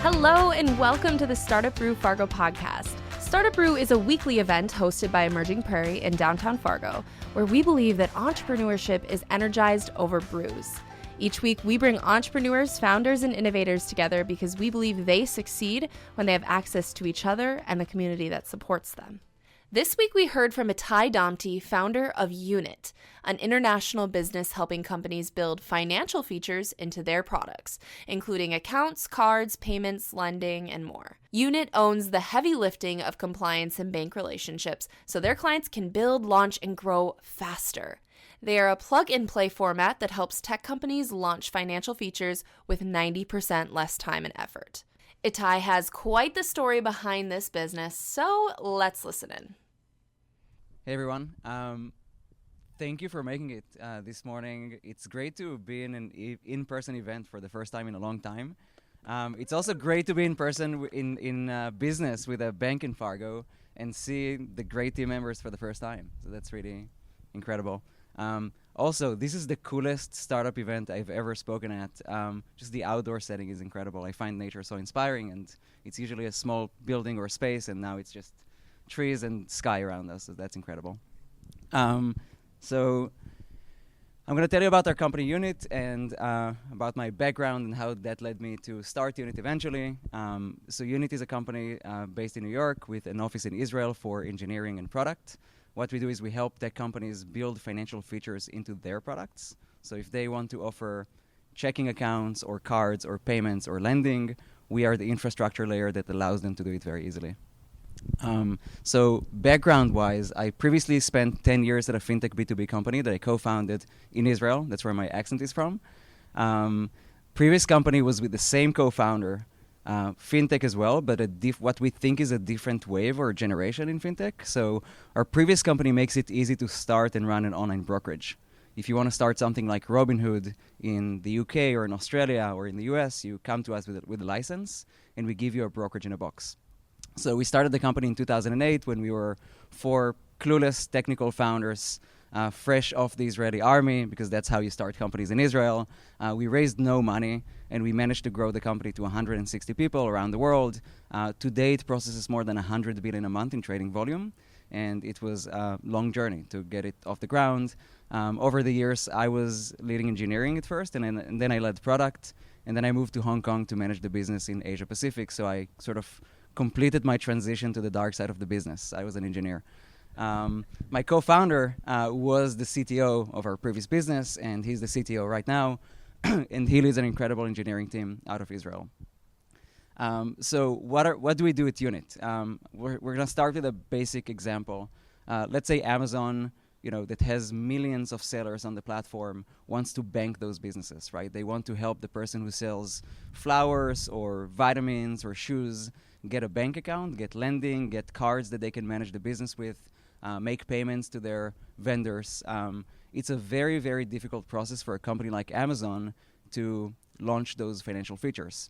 Hello and welcome to the StartupBREW Fargo podcast. StartupBREW is a weekly event hosted by Emerging Prairie in downtown Fargo, where we believe that entrepreneurship is energized over brews. Each week, we bring entrepreneurs, founders, and innovators together because we believe they succeed when they have access to each other and the community that supports them. This week, we heard from Itai Damti, founder of Unit, an international business helping companies build financial features into their products, including accounts, cards, payments, lending, and more. Unit owns the heavy lifting of compliance and bank relationships so their clients can build, launch, and grow faster. They are a plug-and-play format that helps tech companies launch financial features with 90% less time and effort. Itai has quite the story behind this business, so let's listen in. Hey everyone, thank you for making it this morning. It's great to be in an in-person event for the first time in a long time. It's also great to be in person in business with a bank in Fargo and see the great team members for the first time. So that's really incredible. Also, this is the coolest startup event I've ever spoken at. Just the outdoor setting is incredible. I find nature so inspiring, and it's usually a small building or space, and now it's just trees and sky around us, so that's incredible. So I'm going to tell you about our company Unit and about my background and how that led me to start Unit eventually. So Unit is a company based in New York with an office in Israel for engineering and product. What we do is we help tech companies build financial features into their products. So if they want to offer checking accounts or cards or payments or lending, we are the infrastructure layer that allows them to do it very easily. So background-wise, I previously spent 10 years at a fintech B2B company that I co-founded in Israel. That's where my accent is from. Previous company was with the same co-founder, fintech as well, but what we think is a different wave or generation in fintech. So our previous company makes it easy to start and run an online brokerage. If you want to start something like Robinhood in the UK or in Australia or in the US, you come to us with a license, and we give you a brokerage in a box. So we started the company in 2008 when we were 4 clueless technical founders, fresh off the Israeli army, because that's how you start companies in Israel. We raised no money, and we managed to grow the company to 160 people around the world. To date, processes more than 100 billion a month in trading volume, and it was a long journey to get it off the ground. Over the years, I was leading engineering at first, and then I led product, and then I moved to Hong Kong to manage the business in Asia Pacific, so I sort of completed my transition to the dark side of the business. I was an engineer. My co-founder was the CTO of our previous business, and he's the CTO right now, and he leads an incredible engineering team out of Israel. So what do we do at Unit? We're going to start with a basic example. Let's say Amazon, that has millions of sellers on the platform, wants to bank those businesses, right? They want to help the person who sells flowers or vitamins or shoes get a bank account, get lending, get cards that they can manage the business with, make payments to their vendors. It's a very, very difficult process for a company like Amazon to launch those financial features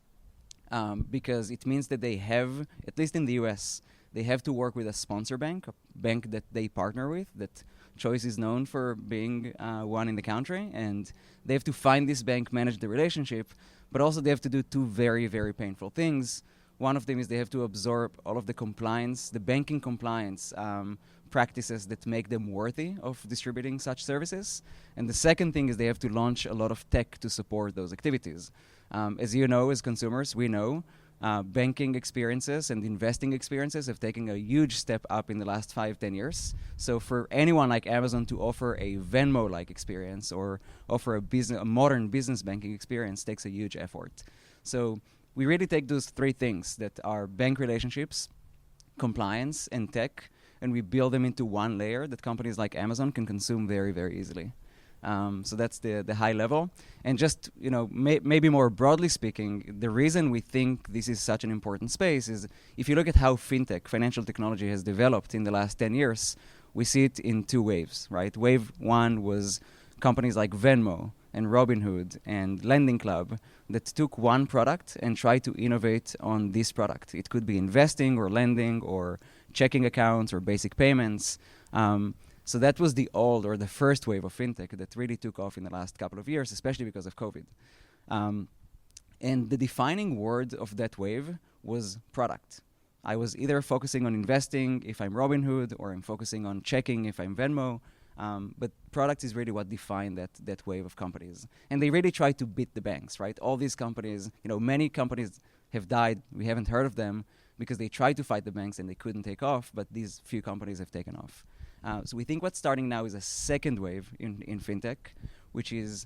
because it means that they have, at least in the US, they have to work with a sponsor bank, a bank that they partner with, that Choice is known for being one in the country, and they have to find this bank, manage the relationship, but also they have to do 2 very, very painful things. One of them is they have to absorb all of the compliance, the banking compliance practices that make them worthy of distributing such services. And the second thing is they have to launch a lot of tech to support those activities. As you know, as consumers, we know banking experiences and investing experiences have taken a huge step up in the last 5-10 years. So for anyone like Amazon to offer a Venmo-like experience or offer a modern business banking experience takes a huge effort. So we really take those 3 things that are bank relationships, compliance, and tech, and we build them into one layer that companies like Amazon can consume very, very easily. So that's the high level. And just, maybe more broadly speaking, the reason we think this is such an important space is if you look at how fintech, financial technology, has developed in the last 10 years, we see it in 2 waves, right? Wave 1 was companies like Venmo and Robinhood and Lending Club that took one product and tried to innovate on this product. It could be investing or lending or checking accounts or basic payments. So that was the old or the first wave of fintech that really took off in the last couple of years, especially because of COVID. And the defining word of that wave was product. I was either focusing on investing if I'm Robinhood, or I'm focusing on checking if I'm Venmo. But product is really what defined that wave of companies. And they really tried to beat the banks, right? All these companies, many companies have died. We haven't heard of them because they tried to fight the banks and they couldn't take off, but these few companies have taken off. So we think what's starting now is a second wave in fintech, which is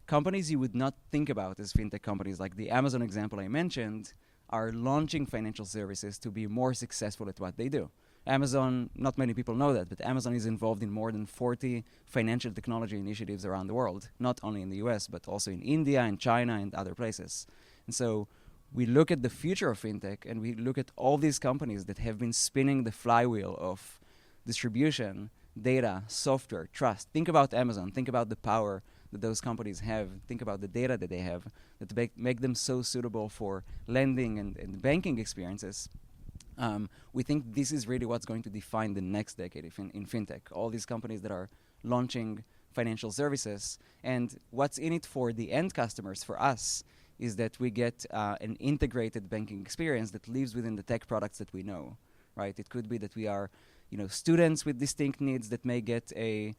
companies you would not think about as fintech companies, like the Amazon example I mentioned, are launching financial services to be more successful at what they do. Amazon, not many people know that, but Amazon is involved in more than 40 financial technology initiatives around the world, not only in the US, but also in India and China and other places. And so we look at the future of fintech, and we look at all these companies that have been spinning the flywheel of distribution, data, software, trust. Think about Amazon. Think about the power that those companies have. Think about the data that they have that make them so suitable for lending and banking experiences. We think this is really what's going to define the next decade in fintech. All these companies that are launching financial services. And what's in it for the end customers, for us, is that we get an integrated banking experience that lives within the tech products that we know, right? It could be that we are students with distinct needs that may get a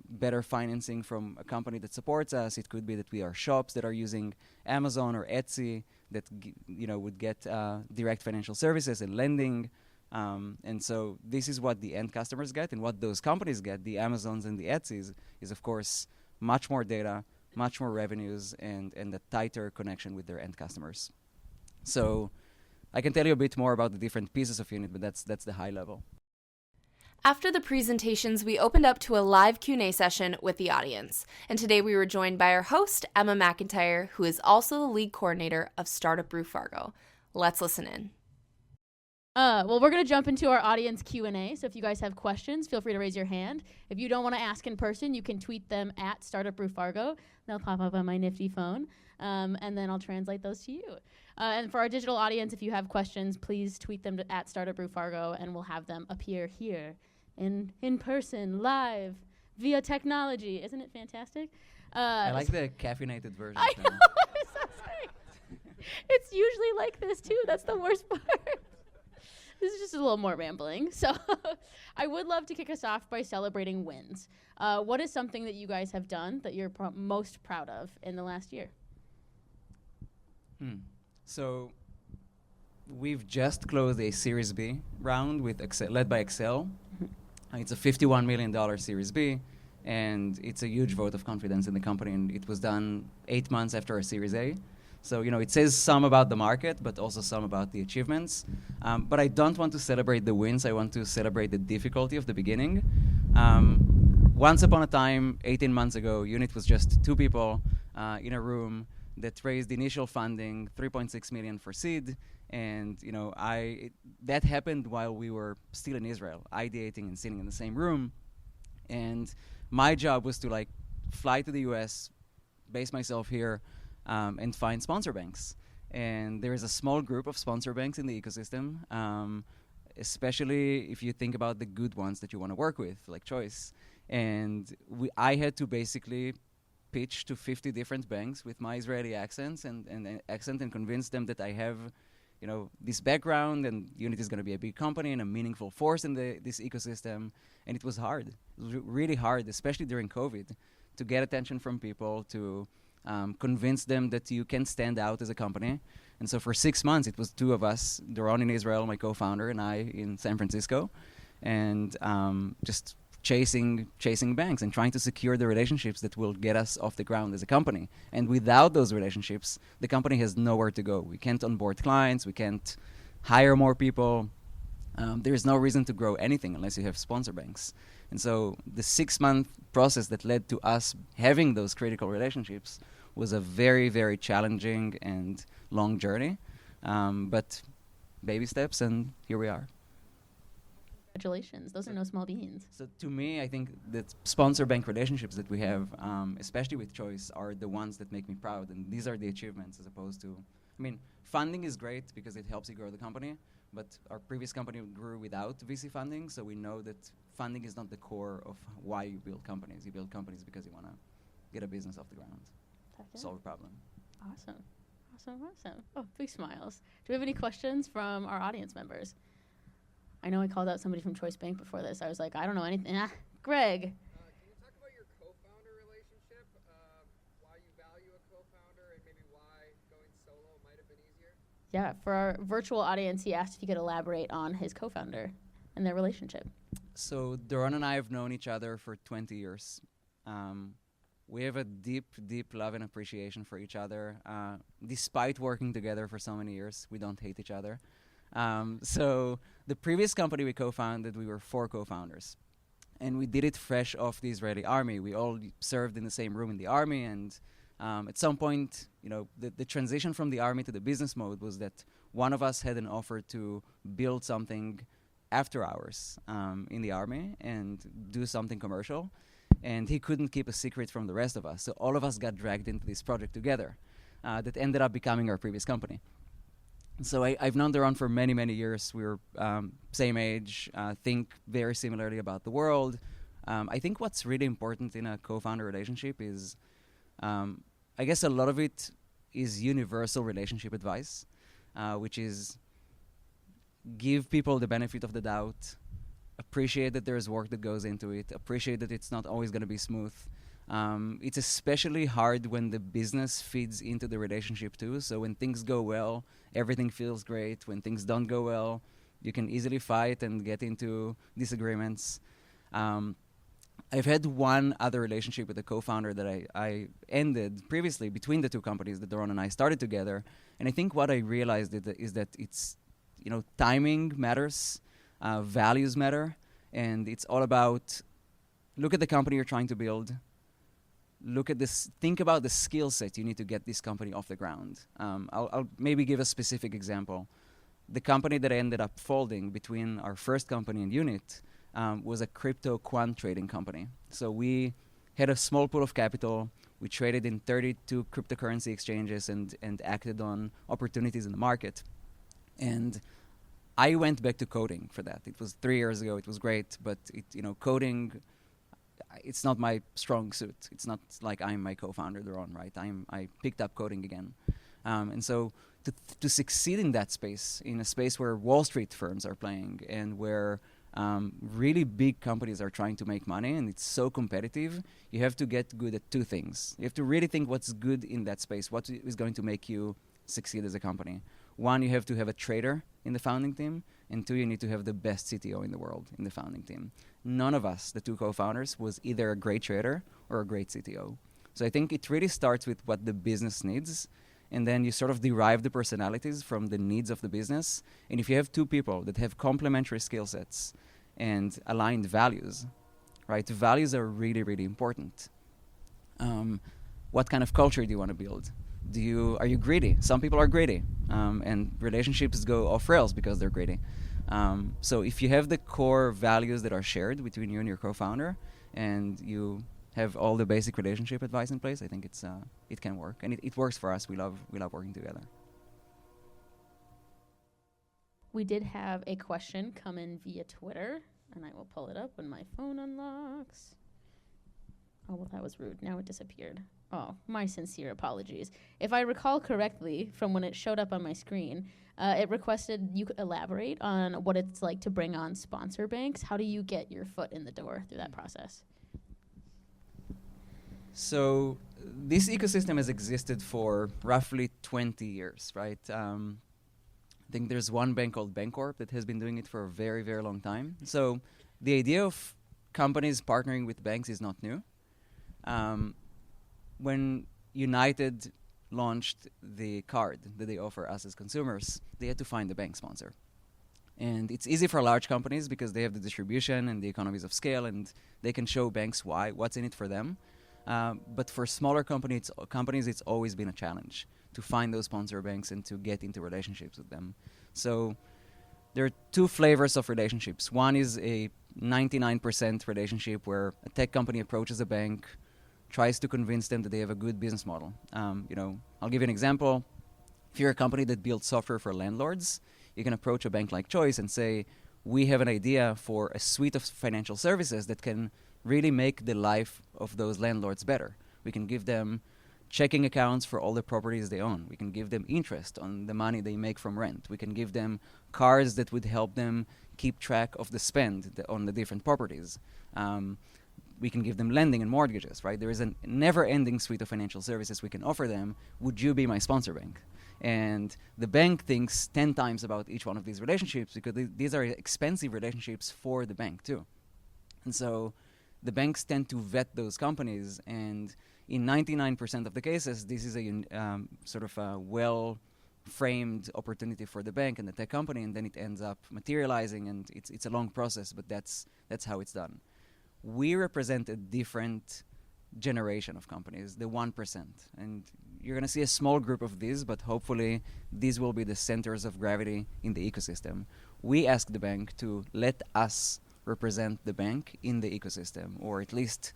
better financing from a company that supports us. It could be that we are shops that are using Amazon or Etsy that would get direct financial services and lending. And so this is what the end customers get, and what those companies get, the Amazons and the Etsys, is of course much more data, much more revenues, and a tighter connection with their end customers. So I can tell you a bit more about the different pieces of Unit, but that's the high level. After the presentations, we opened up to a live Q&A session with the audience. And today we were joined by our host, Emma McIntyre, who is also the lead coordinator of StartupBREW Fargo. Let's listen in. Well, we're going to jump into our audience Q&A. So if you guys have questions, feel free to raise your hand. If you don't want to ask in person, you can tweet them at StartupBREW Fargo. They'll pop up on my nifty phone, and then I'll translate those to you. And for our digital audience, if you have questions, please tweet them at StartupBREW Fargo, and we'll have them appear here in person, live, via technology. Isn't it fantastic? I like the caffeinated version. I know. I'm so sorry. It's usually like this, too. That's the worst part. This is just a little more rambling. So I would love to kick us off by celebrating wins. What is something that you guys have done that you're most proud of in the last year? So we've just closed a Series B round with led by Excel. It's a $51 million Series B, and it's a huge vote of confidence in the company, and it was done 8 months after our Series A. So, it says some about the market, but also some about the achievements. But I don't want to celebrate the wins. I want to celebrate the difficulty of the beginning. Once upon a time, 18 months ago, Unit was just 2 people in a room that raised initial funding, $3.6 million for seed. And, that happened while we were still in Israel, ideating and sitting in the same room. And my job was to, fly to the US, base myself here, and find sponsor banks. And there is a small group of sponsor banks in the ecosystem, especially if you think about the good ones that you want to work with, like Choice. And I had to basically pitch to 50 different banks with my Israeli accent and convince them that I have this background, and Unit is going to be a big company and a meaningful force in this ecosystem. And it was hard. It was really hard, especially during COVID, to get attention from people, to convince them that you can stand out as a company. And so for 6 months, it was 2 of us, Doron in Israel, my co-founder, and I in San Francisco, and just chasing banks and trying to secure the relationships that will get us off the ground as a company. And without those relationships, the company has nowhere to go. We can't onboard clients. We can't hire more people. There is no reason to grow anything unless you have sponsor banks. And so the 6-month process that led to us having those critical relationships was a very, very challenging and long journey. But baby steps, and here we are. Congratulations. Those are no small beans. So to me, I think that sponsor bank relationships that we have, especially with Choice, are the ones that make me proud. And these are the achievements as opposed to, funding is great because it helps you grow the company. But our previous company grew without VC funding, so we know that funding is not the core of why you build companies. You build companies because you want to get a business off the ground, solve a problem. Awesome. Oh, big smiles. Do we have any questions from our audience members? I know I called out somebody from Choice Bank before this. I was like, I don't know anything. Greg. Can you talk about your co-founder relationship, why you value a co-founder, and maybe why going solo might have been easier? Yeah, for our virtual audience, he asked if you could elaborate on his co-founder and their relationship. So Doron and I have known each other for 20 years. We have a deep, deep love and appreciation for each other. Despite working together for so many years, we don't hate each other. So the previous company we co-founded, we were 4 co-founders. And we did it fresh off the Israeli army. We all served in the same room in the army. And at some point, the transition from the army to the business mode was that one of us had an offer to build something after hours in the army and do something commercial. And he couldn't keep a secret from the rest of us. So all of us got dragged into this project together that ended up becoming our previous company. So I've known Doron for many, many years. We're same age, think very similarly about the world. I think what's really important in a co-founder relationship is, I guess a lot of it is universal relationship advice, which is give people the benefit of the doubt, appreciate that there's work that goes into it, appreciate that it's not always going to be smooth. It's especially hard when the business feeds into the relationship too. So when things go well, everything feels great. When things don't go well, you can easily fight and get into disagreements. I've had one other relationship with a co-founder that I ended previously between the two companies that Doron and I started together. And I think what I realized is that it's, timing matters, values matter, and it's all about look at the company you're trying to build. Look at this. Think about the skill set you need to get this company off the ground. I'll maybe give a specific example. The company that ended up folding between our first company and Unit was a crypto quant trading company. So we had a small pool of capital. We traded in 32 cryptocurrency exchanges and acted on opportunities in the market. And I went back to coding for that. It was 3 years ago. It was great, but coding, it's not my strong suit. It's not like I'm my co-founder, Doron, right? I picked up coding again. And so to succeed in that space, in a space where Wall Street firms are playing and where really big companies are trying to make money and it's so competitive, you have to get good at 2 things. You have to really think what's good in that space, what is going to make you succeed as a company. 1, you have to have a trader in the founding team, and 2, you need to have the best CTO in the world in the founding team. None of us, the 2 co-founders, was either a great trader or a great CTO. So I think it really starts with what the business needs, and then you sort of derive the personalities from the needs of the business. And if you have 2 people that have complementary skill sets and aligned values, right? Values are really, really important. What kind of culture do you want to build? Are you greedy? Some people are greedy, and relationships go off rails because they're greedy. So if you have the core values that are shared between you and your co-founder, and you have all the basic relationship advice in place, I think it can work, and it works for us. We love working together. We did have a question come in via Twitter, and I will pull it up when my phone unlocks. Oh, well, that was rude. Now it disappeared. Oh, my sincere apologies. If I recall correctly from when it showed up on my screen, it requested you could elaborate on what it's like to bring on sponsor banks. How do you get your foot in the door through that process? So this ecosystem has existed for roughly 20 years, right? I think there's one bank called Bancorp that has been doing it for a very, very long time. So the idea of companies partnering with banks is not new. When United launched the card that they offer us as consumers, they had to find a bank sponsor. And it's easy for large companies because they have the distribution and the economies of scale, and they can show banks what's in it for them. But for smaller companies, it's always been a challenge to find those sponsor banks and to get into relationships with them. So there are 2 flavors of relationships. One is a 99% relationship where a tech company approaches a bank, tries to convince them that they have a good business model. I'll give you an example. If you're a company that builds software for landlords, you can approach a bank like Choice and say, we have an idea for a suite of financial services that can really make the life of those landlords better. We can give them checking accounts for all the properties they own. We can give them interest on the money they make from rent. We can give them cards that would help them keep track of the spend on the different properties. We can give them lending and mortgages, right? There is a never-ending suite of financial services we can offer them. Would you be my sponsor bank? And the bank thinks 10 times about each one of these relationships because these are expensive relationships for the bank too. And so the banks tend to vet those companies, and in 99% of the cases, this is a sort of a well-framed opportunity for the bank and the tech company, and then it ends up materializing, and it's a long process, but that's how it's done. We represent a different generation of companies, the 1%. And you're going to see a small group of these, but hopefully these will be the centers of gravity in the ecosystem. We ask the bank to let us represent the bank in the ecosystem, or at least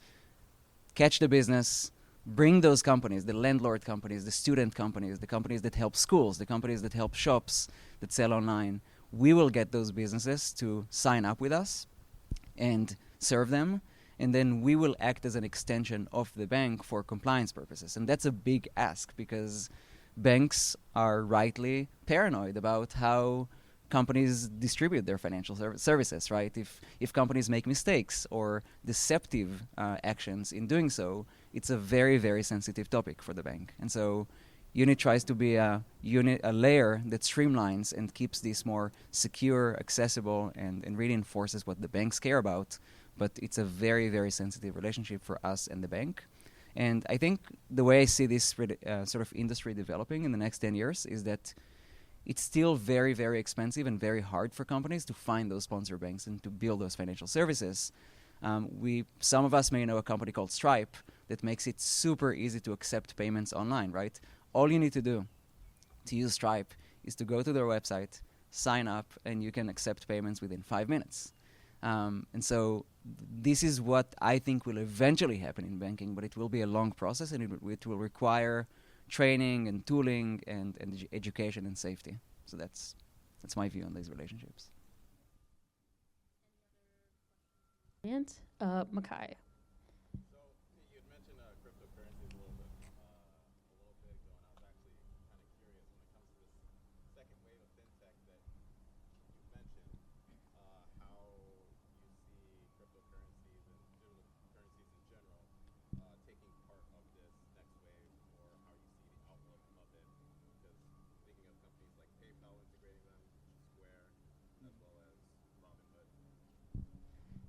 catch the business, bring those companies, the landlord companies, the student companies, the companies that help schools, the companies that help shops that sell online. We will get those businesses to sign up with us and serve them, and then we will act as an extension of the bank for compliance purposes. And that's a big ask because banks are rightly paranoid about how companies distribute their financial services, right? If companies make mistakes or deceptive actions in doing so, it's a very, very sensitive topic for the bank. And so Unit tries to be a layer that streamlines and keeps this more secure, accessible, and really enforces what the banks care about. But it's a very, very sensitive relationship for us and the bank. And I think the way I see this sort of industry developing in the next 10 years is that it's still very, very expensive and very hard for companies to find those sponsor banks and to build those financial services. Some of us may know a company called Stripe that makes it super easy to accept payments online, right? All you need to do to use Stripe is to go to their website, sign up, and you can accept payments within 5 minutes. And so this is what I think will eventually happen in banking, but it will be a long process, and it will require training and tooling and education and safety. So that's my view on these relationships. And Makai. So you had mentioned cryptocurrencies a little bit ago, and I was actually kind of curious when it comes to this second wave of fintech that you mentioned, how you see cryptocurrencies and digital currencies in general taking part of this next wave, or how you see the outlook of it. Because thinking of companies like PayPal integrating them, Square, as well as Robinhood.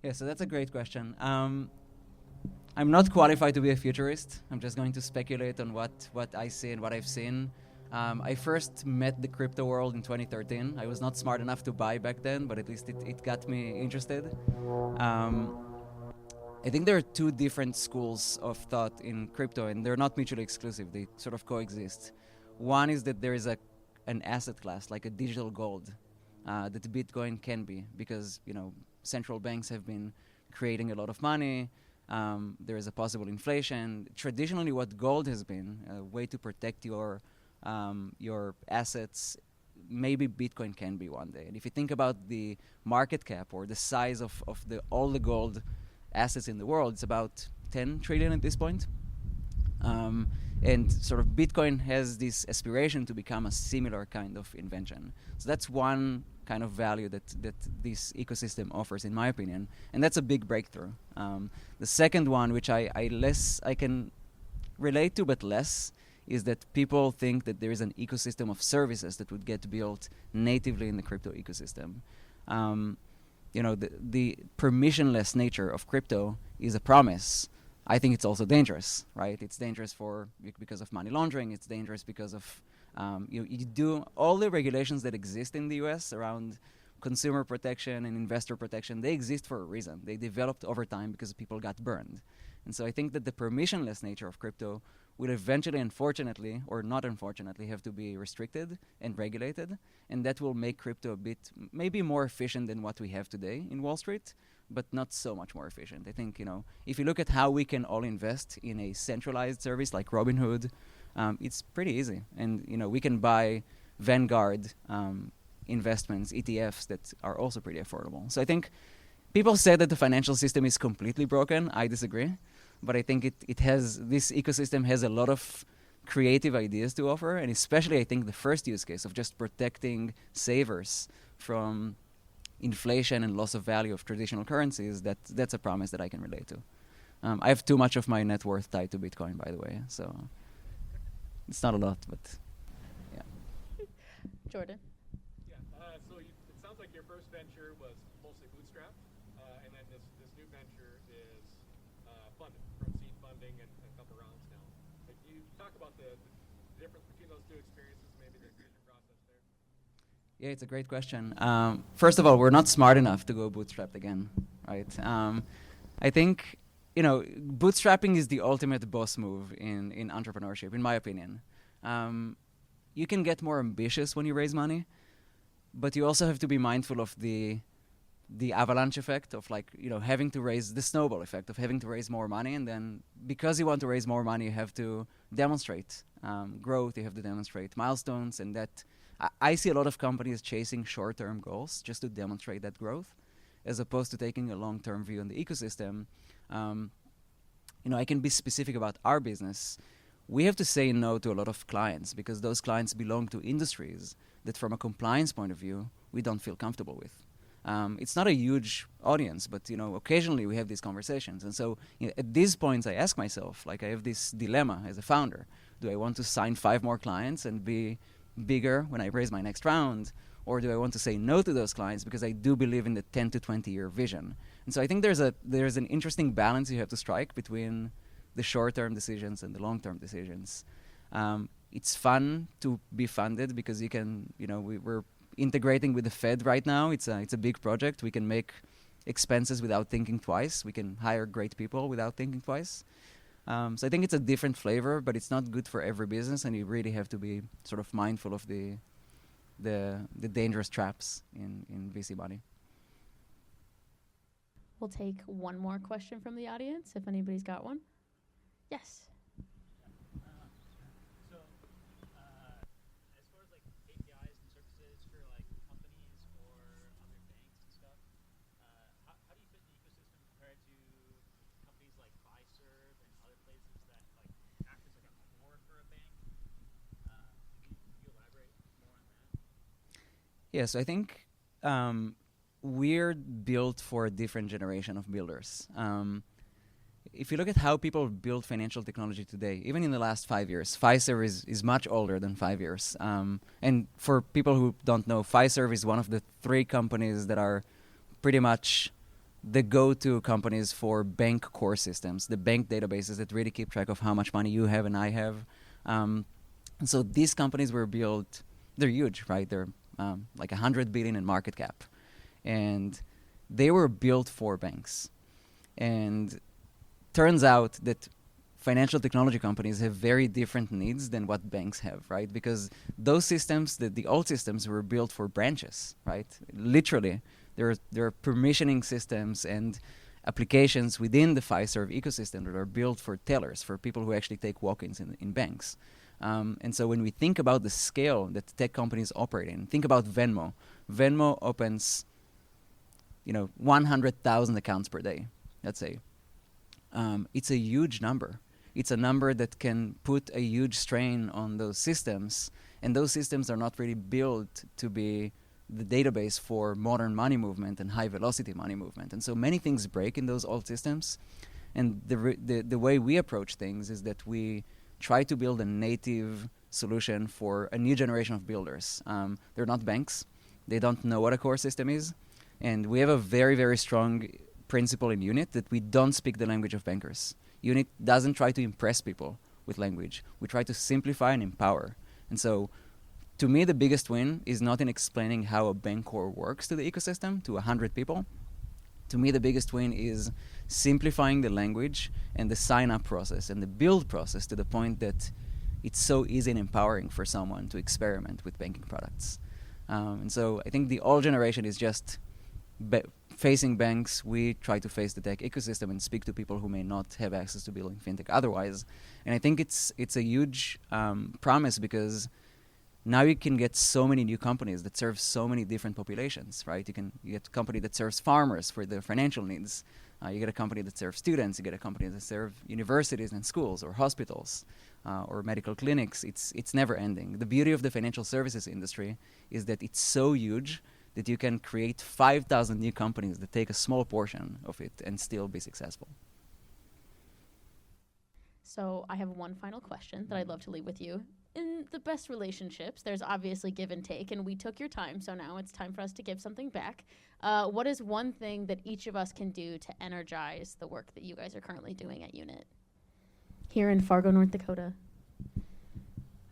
Yeah, so that's a great question. I'm not qualified to be a futurist. I'm just going to speculate on what I see and what I've seen. I first met the crypto world in 2013. I was not smart enough to buy back then, but at least it got me interested. I think there are two different schools of thought in crypto, and they're not mutually exclusive. They sort of coexist. One is that there is an asset class, like a digital gold, that Bitcoin can be, because central banks have been creating a lot of money. There is a possible inflation. Traditionally, what gold has been, a way to protect your assets, maybe Bitcoin can be one day. And if you think about the market cap or the size of all the gold assets in the world, it's about 10 trillion at this point. And sort of Bitcoin has this aspiration to become a similar kind of invention. So that's one kind of value that this ecosystem offers, in my opinion. And that's a big breakthrough. The second one, which I can relate to, but less, is that people think that there is an ecosystem of services that would get built natively in the crypto ecosystem. The permissionless nature of crypto is a promise. I think it's also dangerous, right? It's dangerous because of money laundering. It's dangerous because of you do all the regulations that exist in the US around consumer protection and investor protection. They exist for a reason. They developed over time because people got burned. And so I think that the permissionless nature of crypto will eventually, unfortunately, or not unfortunately, have to be restricted and regulated. And that will make crypto a bit maybe more efficient than what we have today in Wall Street, but not so much more efficient. I think, if you look at how we can all invest in a centralized service like Robinhood, it's pretty easy. And, we can buy Vanguard investments, ETFs that are also pretty affordable. So I think people say that the financial system is completely broken. I disagree. But I think this ecosystem has a lot of creative ideas to offer, and especially I think the first use case of just protecting savers from inflation and loss of value of traditional currencies, that's a promise that I can relate to. I have too much of my net worth tied to Bitcoin, by the way, so it's not a lot, but yeah. Jordan. Yeah. It sounds like your first venture was mostly bootstrapped, and then this new venture is funded from seed funding and a couple rounds now. Like, you talk about the difference between those two experiences, maybe the decision process there. Yeah, it's a great question. First of all, we're not smart enough to go bootstrapped again, right? I think, bootstrapping is the ultimate boss move in entrepreneurship, in my opinion. You can get more ambitious when you raise money, but you also have to be mindful of the avalanche effect of having to raise the snowball effect of having to raise more money, and then because you want to raise more money, you have to demonstrate growth, you have to demonstrate milestones, and that I see a lot of companies chasing short-term goals just to demonstrate that growth, as opposed to taking a long-term view on the ecosystem. I can be specific about our business. We have to say no to a lot of clients because those clients belong to industries that from a compliance point of view, we don't feel comfortable with. It's not a huge audience, but occasionally we have these conversations. And so at these points, I ask myself, I have this dilemma as a founder. Do I want to sign 5 more clients and be bigger when I raise my next round? Or do I want to say no to those clients because I do believe in the 10 to 20 year vision? And so I think there's an interesting balance you have to strike between the short-term decisions and the long-term decisions. It's fun to be funded because you can, we're integrating with the Fed right now. It's a big project. We can make expenses without thinking twice. We can hire great people without thinking twice. So I think it's a different flavor, but it's not good for every business, and you really have to be sort of mindful of the dangerous traps in VC money. We'll take one more question from the audience if anybody's got one. Yes. So, as far as APIs and services for companies or other banks and stuff, how do you fit in the ecosystem compared to companies like Fiserv and other places that act as a core for a bank? Can you elaborate more on that? Yes, I think we're built for a different generation of builders. If you look at how people build financial technology today, even in the last 5 years, Fiserv is much older than 5 years. And for people who don't know, Fiserv is one of the 3 companies that are pretty much the go-to companies for bank core systems, the bank databases that really keep track of how much money you have and I have. And so these companies were built, they're huge, right? They're $100 billion in market cap. And they were built for banks. And turns out that financial technology companies have very different needs than what banks have, right? Because those systems, the old systems, were built for branches, right? Literally, there are permissioning systems and applications within the Fiserv ecosystem that are built for tellers, for people who actually take walk-ins in banks. And so when we think about the scale that tech companies operate in, think about Venmo. Venmo opens 100,000 accounts per day, let's say. It's a huge number. It's a number that can put a huge strain on those systems, and those systems are not really built to be the database for modern money movement and high-velocity money movement. And so many things break in those old systems, and the way we approach things is that we try to build a native solution for a new generation of builders. They're not banks. They don't know what a core system is, and we have a very, very strong principle in Unit that we don't speak the language of bankers. Unit doesn't try to impress people with language. We try to simplify and empower. And so, to me, the biggest win is not in explaining how a bank core works to the ecosystem, to 100 people. To me, the biggest win is simplifying the language and the sign-up process and the build process to the point that it's so easy and empowering for someone to experiment with banking products. And so I think the old generation is just facing banks. We try to face the tech ecosystem and speak to people who may not have access to building fintech otherwise. And I think it's a huge promise because now you can get so many new companies that serve so many different populations, right? You get a company that serves farmers for their financial needs. You get a company that serves students. You get a company that serves universities and schools or hospitals. or medical clinics, it's never ending. The beauty of the financial services industry is that it's so huge that you can create 5,000 new companies that take a small portion of it and still be successful. So I have one final question that I'd love to leave with you. In the best relationships, there's obviously give and take, and we took your time, so now it's time for us to give something back. What is one thing that each of us can do to energize the work that you guys are currently doing at Unit here in Fargo, North Dakota?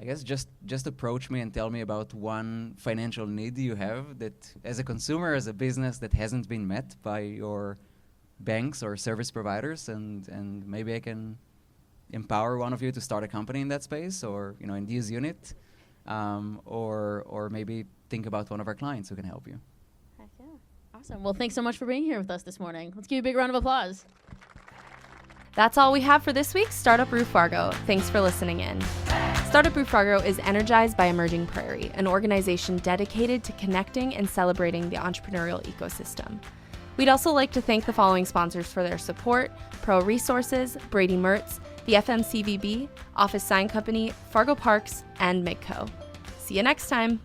I guess just approach me and tell me about one financial need you have that, as a consumer, as a business, that hasn't been met by your banks or service providers, and maybe I can empower one of you to start a company in that space, or and use Unit, or maybe think about one of our clients who can help you. Heck yeah. Awesome. Well, thanks so much for being here with us this morning. Let's give you a big round of applause. That's all we have for this week's StartupBREW Fargo. Thanks for listening in. StartupBREW Fargo is energized by Emerging Prairie, an organization dedicated to connecting and celebrating the entrepreneurial ecosystem. We'd also like to thank the following sponsors for their support: Pro Resources, Brady Mertz, the FMCVB, Office Sign Company, Fargo Parks, and Midco. See you next time.